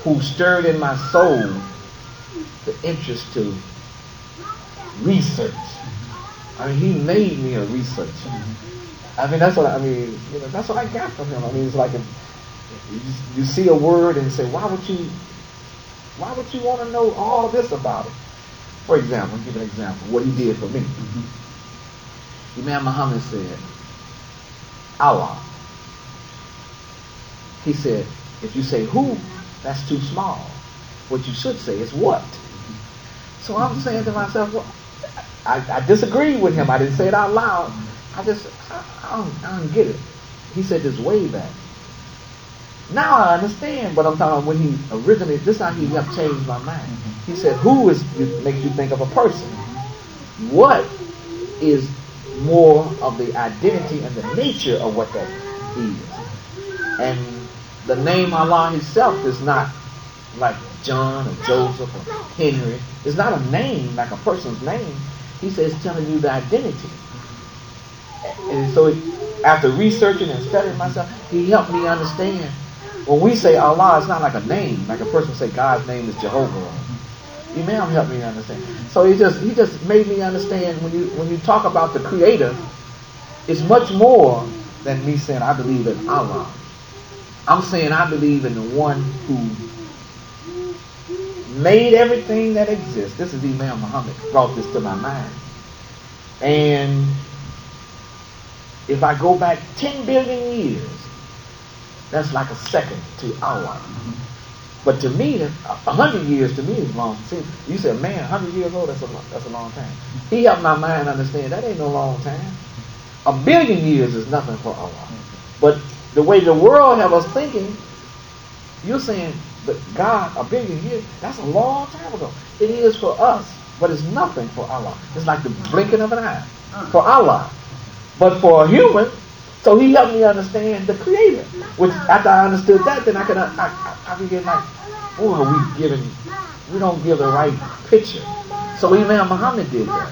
who stirred in my soul the interest to research. I mean, he made me a researcher. I mean, that's what that's what I got from him. I mean, it's like if you see a word and say, why would you want to know all this about it? For example, I'll give an example, what he did for me. Imam Muhammad said, Allah. He said, if you say who, that's too small. What you should say is what. So I'm saying to myself, well, I disagree with him. I didn't say it out loud. I don't get it. He said this way back. Now I understand, but I'm talking about when he originally, this is how he helped change my mind. He said, who makes you think of a person? What is more of the identity and the nature of what that is? And the name Allah himself is not like John or Joseph or Henry. It's not a name like a person's name. He says it's telling you the identity. And so after researching and studying myself, he helped me understand. When we say Allah, it's not like a name, like a person say God's name is Jehovah. Imam helped me understand. So he just made me understand when you talk about the Creator, it's much more than me saying I believe in Allah. I'm saying I believe in the one who made everything that exists. This is Imam Muhammad brought this to my mind. And if I go back 10 billion years, that's like a second to Allah. But to me, 100 years to me is long. See, you said, man, 100 years old, that's a long time. He helped my mind understand that ain't no long time. 1 billion years is nothing for Allah. But the way the world have us thinking, you're saying, but God, 1 billion years, that's a long time ago. It is for us, but it's nothing for Allah. It's like the blinking of an eye for Allah. But for a human, so he helped me understand the Creator. Which after I understood that, then I began like, we don't give the right picture. So Imam Muhammad did that.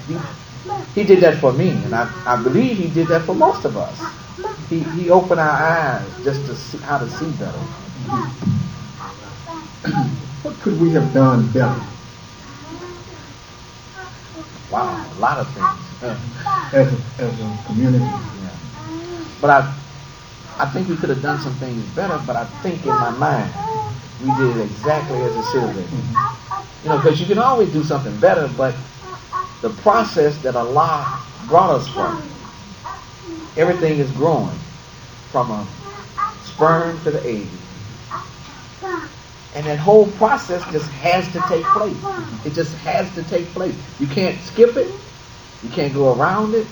He did that for me, and I believe he did that for most of us. He opened our eyes just to see how to see better. What could we have done better? Wow, a lot of things. As a community. Yeah. But I think we could have done some things better, but I think in my mind, we did it exactly as it should have been. Because you can always do something better, but the process that Allah brought us from, everything is growing from a sperm to the egg. And that whole process just has to take place. It just has to take place. You can't skip it. You can't go around it.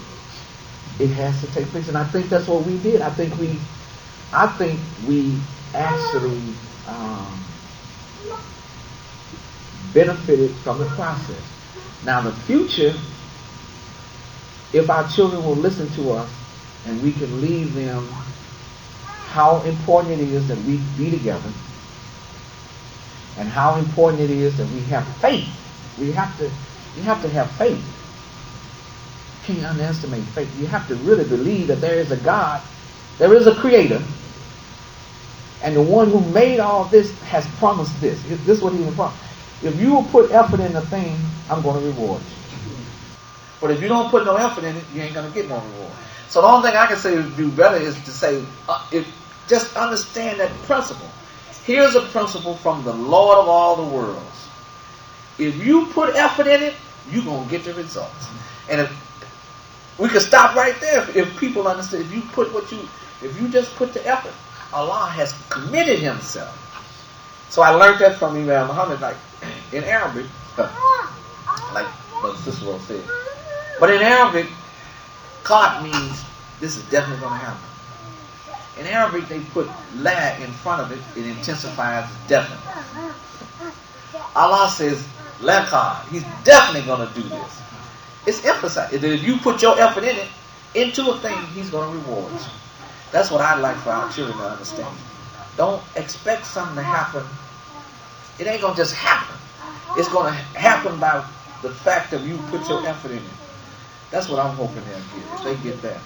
It has to take place. And I think that's what we did. I think we actually benefited from the process. Now the future, if our children will listen to us and we can leave them how important it is that we be together, and how important it is that we have faith. You have to have faith. You can't underestimate faith. You have to really believe that there is a God, there is a Creator, and the one who made all this has promised this. This is what he promised. If you will put effort in the thing, I'm going to reward you. But if you don't put no effort in it, you ain't going to get no reward. So the only thing I can say to do better is to say, just understand that principle. Here's a principle from the Lord of all the worlds. If you put effort in it, you're going to get the results. And if we could stop right there if people understand. If you just put the effort, Allah has committed himself. So I learned that from Imam Muhammad, like in Arabic, like Brother Cicero said. But in Arabic, qad means this is definitely going to happen. In Arabic, they put la in front of it. It intensifies definitely. Allah says, laqad. He's definitely going to do this. It's emphasized. If you put your effort in it, into a thing, he's going to reward you. That's what I'd like for our children to understand. Don't expect something to happen. It ain't going to just happen. It's going to happen by the fact that you put your effort in it. That's what I'm hoping they'll get, if they get that.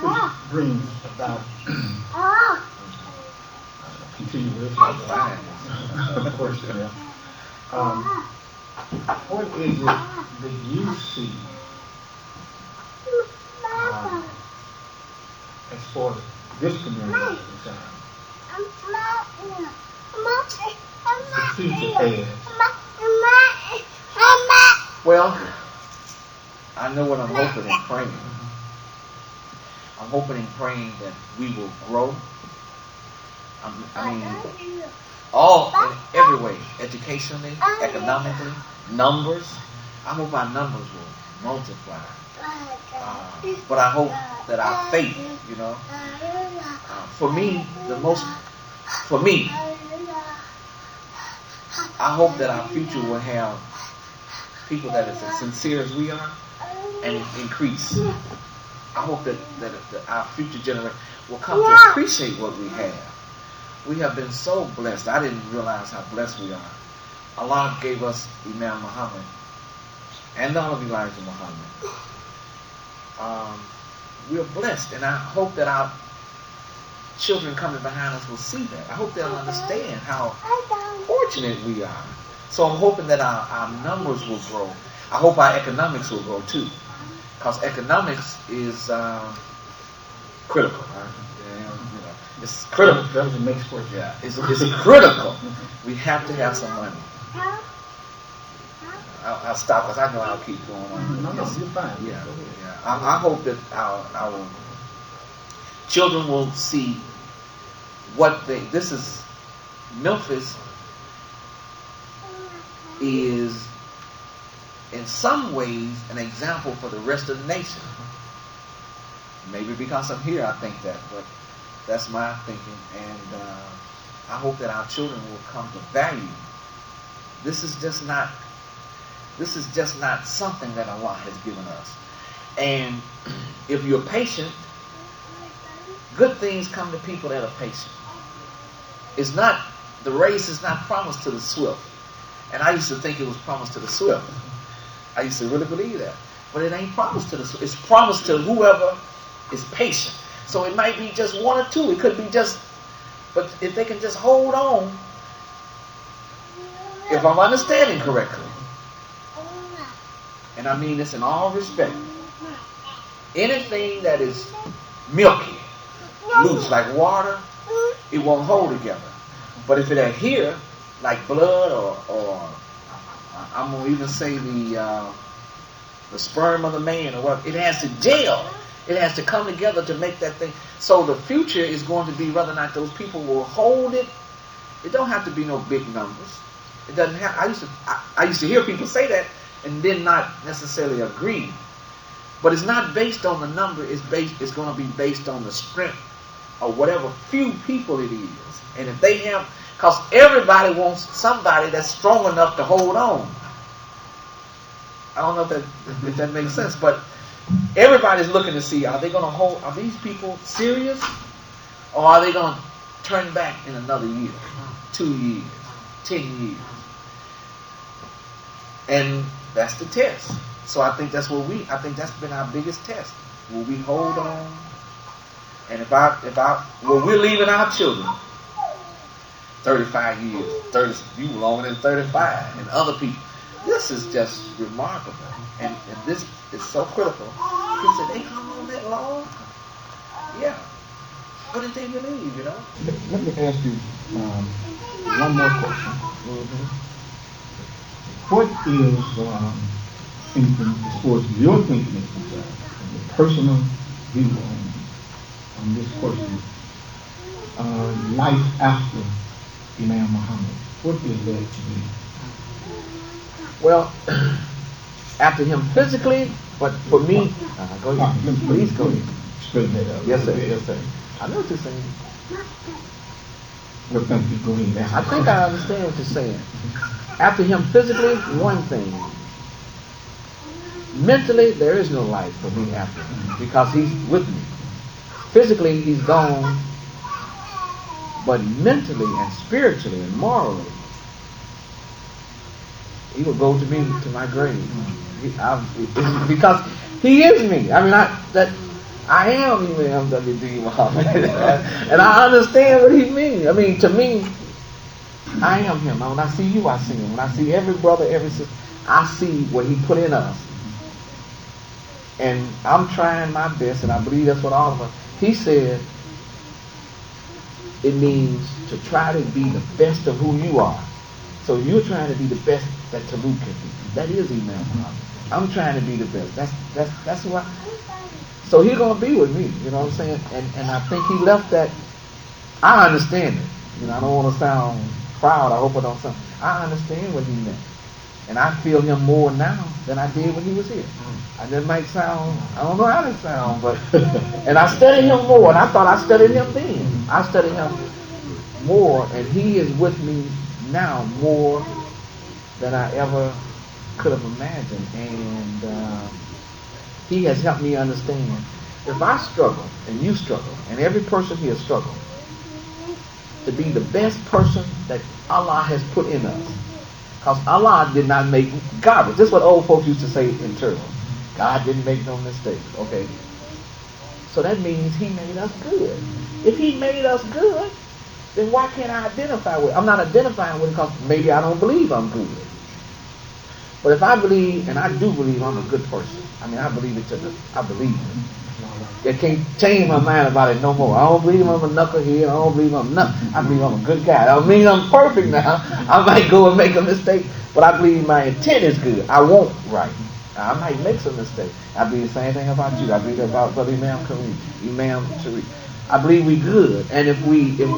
Which brings about continue with Fine. question there. What is it that you see as far as this community is concerned? The future as. Well, I know what I'm hoping and praying. I'm hoping and praying that we will grow. I mean, all in every way, educationally, economically, numbers. I hope our numbers will multiply. But I hope that our faith, for me, I hope that our future will have people that is as sincere as we are and increase. I hope that our future generation will come to appreciate what we have. We have been so blessed. I didn't realize how blessed we are. Allah gave us Imam Muhammad and all of Elijah Muhammad. We're blessed, and I hope that our children coming behind us will see that. I hope they'll understand how fortunate we are. So I'm hoping that our numbers will grow. I hope our economics will grow too, because economics is critical. It's critical. That was a mixed word. Yeah, it's critical. We have to have some money. I'll stop because I know I'll keep going on. No, you're fine. Yeah. I hope that our children will see what this is. Memphis is in some ways an example for the rest of the nation. Maybe because I'm here I think that, but that's my thinking, and I hope that our children will come to value. This is just not something that Allah has given us. And if you're patient, good things come to people that are patient. The race is not promised to the swift. And I used to think it was promised to the swift. I used to really believe that. But it ain't promised to the swift. It's promised to whoever is patient. So it might be just one or two. It could be just, but if they can just hold on, if I'm understanding correctly, and I mean this in all respect, anything that is milky, loose like water, it won't hold together. But if it adhere, like blood or I'm going to even say the sperm of the man or whatever, it has to gel. It has to come together to make that thing. So the future is going to be whether or not those people will hold it. It don't have to be no big numbers. It doesn't have. I used to hear people say that and then not necessarily agree. But it's not based on the number. It's going to be based on the strength of whatever few people it is. And if they have, because everybody wants somebody that's strong enough to hold on. I don't know if that makes sense, but everybody's looking to see, are they going to hold, are these people serious? Or are they going to turn back in another year, 2 years, 10 years? And that's the test. So I think that's I think that's been our biggest test. Will we hold on? And we're leaving our children 35 years, you longer than 35, and other people. This is just remarkable. And this is so critical. He said, they come on that long? Yeah. What did they believe, Let me ask you one more question. What is, as far as your thinking is concerned, your personal view on this question, life after Imam Muhammad, what is that to be? Well, after him physically, but for me, go ahead. Please go ahead. Straighten that up. Yes, sir. Yes, sir. I know what you're saying. Well, thank you. Go ahead. I think I understand what you're saying. After him physically, one thing. Mentally, there is no life for me after him because he's with me. Physically, he's gone, but mentally and spiritually and morally, he will go to me to my grave. Because he is me. I mean, I am Imam W.D. Muhammad. And I understand what he means. I mean, to me, I am him. When I see you, I see him. When I see every brother, every sister, I see what he put in us. And I'm trying my best, and I believe that's what all of us. He said it means to try to be the best of who you are. So you're trying to be the best that Talut can be. That is Imam Muhammad. I'm trying to be the best. That's who I. So he's gonna be with me. You know what I'm saying? And I think he left that. I understand it. You know, I don't want to sound proud. I hope I don't sound. I understand what he meant. And I feel him more now than I did when he was here. And that might sound, I don't know how to sound, but, and I studied him more, and I thought I studied him then. I studied him more, and he is with me now more than I ever could have imagined. And he has helped me understand, if I struggle, and you struggle, and every person here struggles, to be the best person that Allah has put in us. Because Allah did not make garbage. This is what old folks used to say in church. God didn't make no mistakes. Okay. So that means he made us good. If he made us good, then why can't I identify with it? I'm not identifying with it because maybe I don't believe I'm good. But if I believe, and I do believe I'm a good person, I mean, I believe it I believe it. I can't change my mind about it no more. I don't believe I'm a knucklehead. I don't believe I'm nothing. I believe I'm a good guy. I don't mean I'm perfect now. I might go and make a mistake, but I believe my intent is good. I won't right. I might make some mistakes. I believe the same thing about you. I believe that about Brother Imam Kareem, Imam Sharif. I believe we good, and if we can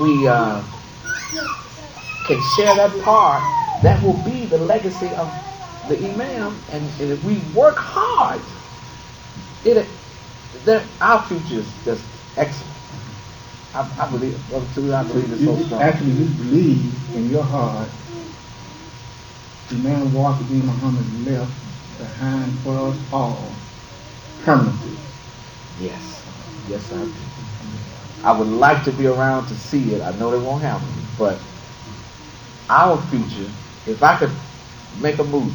share that part, that will be the legacy of the Imam. And if we work hard, our future is just excellent. I believe it's so strong. Actually, you believe in your heart, Imam Waqidi Muhammad left behind for us all permanently. Yes, I do. I would like to be around to see it. I know it won't happen, but our future, if I could make a movie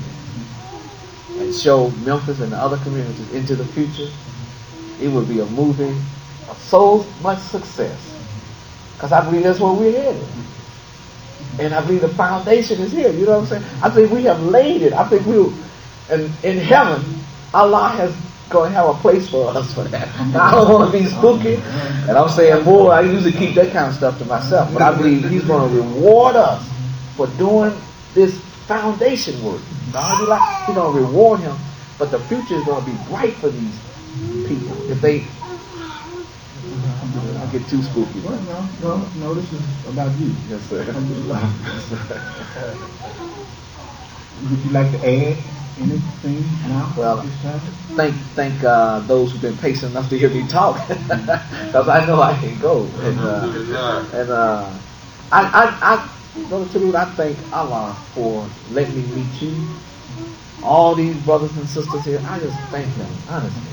and show Memphis and the other communities into the future, it would be a movie of so much success. Because I believe that's where we're headed. And I believe the foundation is here. You know what I'm saying? I think we have laid it. I think and in heaven, Allah has going to have a place for us for that. Now, I don't want to be spooky. And I'm saying, boy, I usually keep that kind of stuff to myself. But I believe he's going to reward us for doing this foundation work. He's going to reward him. But the future is going to be bright for these people. If they... I'll get too spooky. Well, no, this is about you. Yes, sir. Would you like to add anything now? Well, thank those who've been patient enough to hear me talk, because I know I can go. And Brother Talut, I thank Allah for letting me meet you. All these brothers and sisters here, I just thank Him, honestly.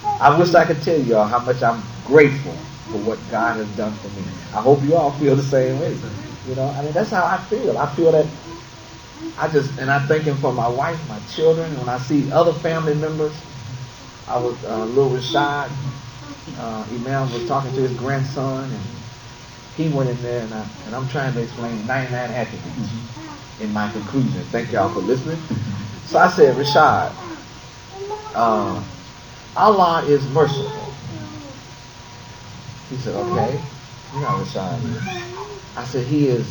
I wish I could tell y'all how much I'm grateful for what God has done for me. I hope you all feel the same way. You know, I mean, that's how I feel. I feel that and I thank Him for my wife, my children. When I see other family members, I was, little Rashad, Imam was talking to his grandson, and he went in there, and I'm trying to explain 99 attributes in my conclusion. Thank y'all for listening. So I said, Rashad, Allah is merciful. He said, okay. You know Rashad is. I said, He is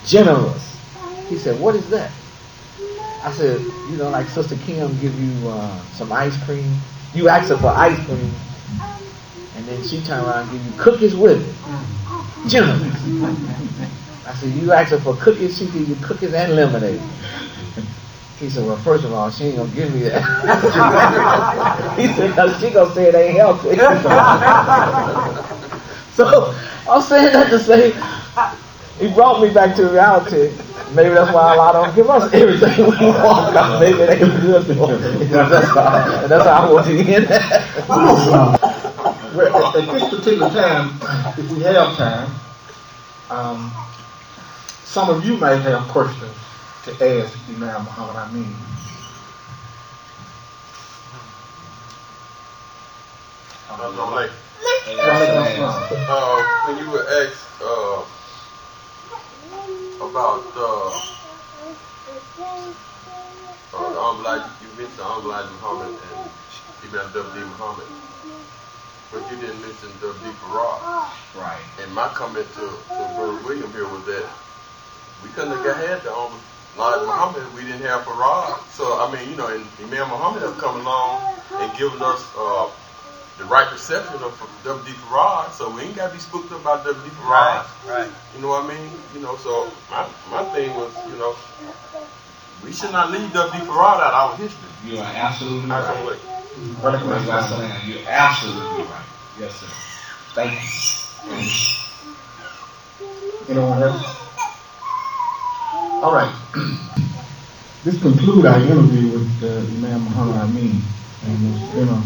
generous. He said, what is that? I said, you know, like Sister Kim give you some ice cream. You ask her for ice cream, and then she turn around and give you cookies with it. Generous. I said, you ask her for cookies, she give you cookies and lemonade. He said, well, first of all, she ain't going to give me that. He said, because she going to say it ain't healthy. So, I'm saying that to say, he brought me back to reality. Maybe that's why Allah don't give us everything we want. Maybe it ain't good for us. And that's how I want to end that. At this particular time, if we have time, some of you might have questions to ask Imam Muhammed Ameen. When you were asked about the Elijah, you mentioned Elijah Muhammad and Imam W. Muhammad, but you didn't mention W. Farad. Right. And my comment to Brother William here was that we couldn't have had the Elijah Muhammad if we didn't have Farad. So, I mean, and Imam Muhammad have come along and given us the right perception of W.D. Farad, so we ain't got to be spooked up about W.D. Farad. Right. You know what I mean? So my thing was, we should not leave W.D. Farad out of our history. You are absolutely right. You're absolutely right. Yes, sir. Thank you. Anyone else? All right. This concludes our interview with Imam Muhammed Ameen, and it's been a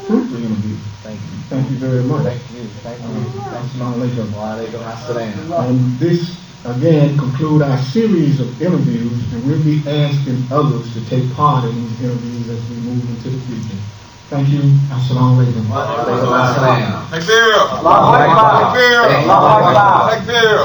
fruitful interview. Thank you. Thank you very much. Thank you. Assalamu alaikum. Wa alaikum assalam. And this, again, conclude our series of interviews, and we'll be asking others to take part in these interviews as we move into the future. Thank you. Assalamu alaikum. Wa alaikum assalam. Takbir! Allahu Akbar. Takbir! Allahu Akbar. Takbir!